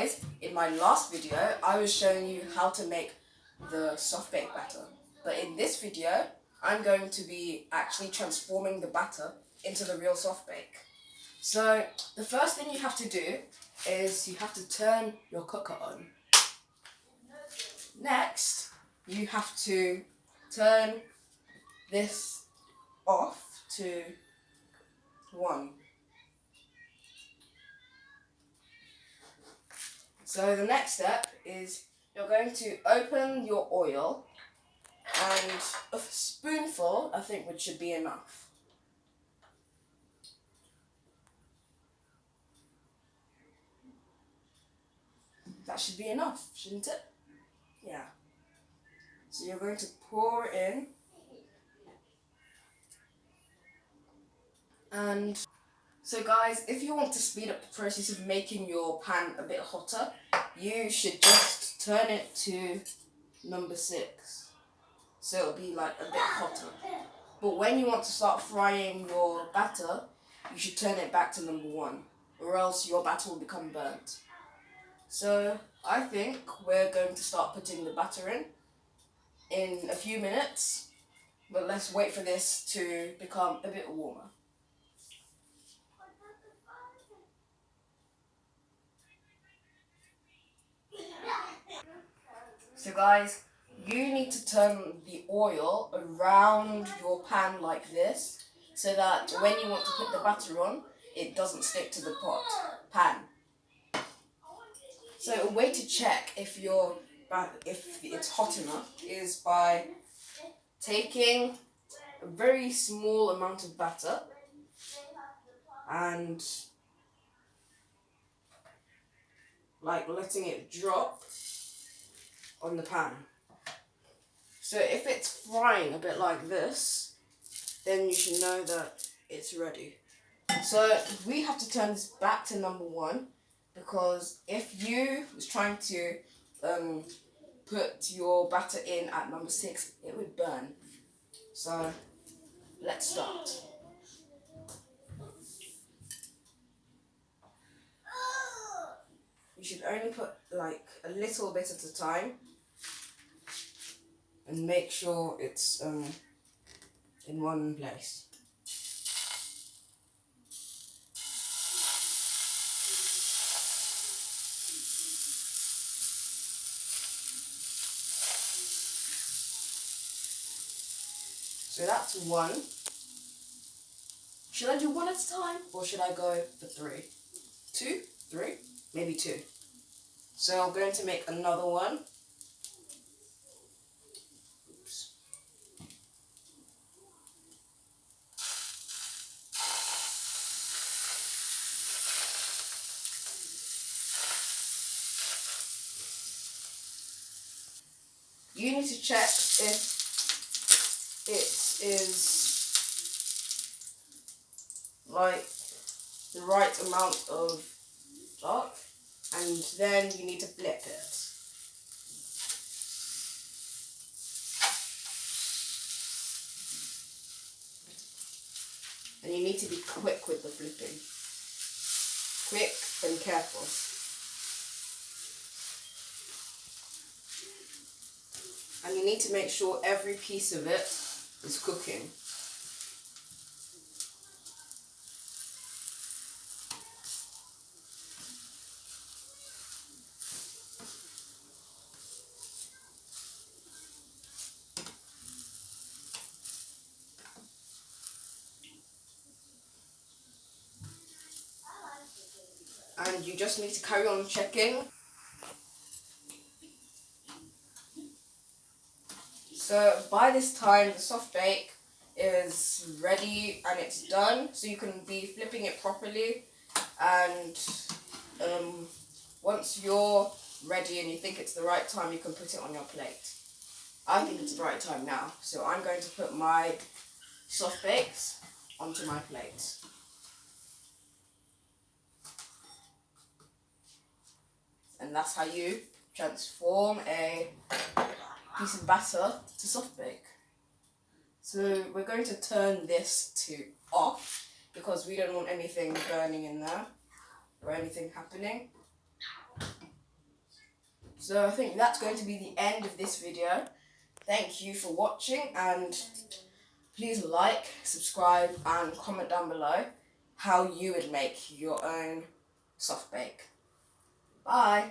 guys, in my last video, I was showing you how to make the soft bake batter. But in this video, I'm going to be actually transforming the batter into the real soft bake. So the first thing you have to do is you have to turn your cooker on. Next, you have to turn this off to 1. So the next step is you're going to open your oil, and a spoonful I think should be enough. That should be enough, shouldn't it? Yeah. So you're going to pour in, and so guys, if you want to speed up the process of making your pan a bit hotter, you should just turn it to number 6. So it'll be like a bit hotter. But when you want to start frying your batter, you should turn it back to number 1, or else your batter will become burnt. So I think we're going to start putting the batter in a few minutes, but let's wait for this to become a bit warmer. So guys, you need to turn the oil around your pan like this, so that when you want to put the batter on, it doesn't stick to the pan. So a way to check if it's hot enough is by taking a very small amount of batter and like letting it drop on the pan. So if it's frying a bit like this, then you should know that it's ready. So we have to turn this back to number 1, because if you was trying to put your batter in at number 6, it would burn. So let's start. You should only put like a little bit at a time, and make sure it's in one place. So that's 1. Should I do 1 at a time, or should I go for 3? 2? 3? Maybe 2. So I'm going to make another one. Oops. You need to check if it is like the right amount of dark, and then you need to flip it. And you need to be quick with the flipping. Quick and careful. And you need to make sure every piece of it is cooking. And you just need to carry on checking. So by this time the soft bake is ready and it's done, so you can be flipping it properly, and once you're ready and you think it's the right time, you can put it on your plate. I think it's the right time now, so I'm going to put my soft bakes onto my plate. And that's how you transform a piece of batter to soft bake. So we're going to turn this to off, because we don't want anything burning in there or anything happening. So I think that's going to be the end of this video. Thank you for watching, and please like, subscribe and comment down below how you would make your own soft bake. Bye!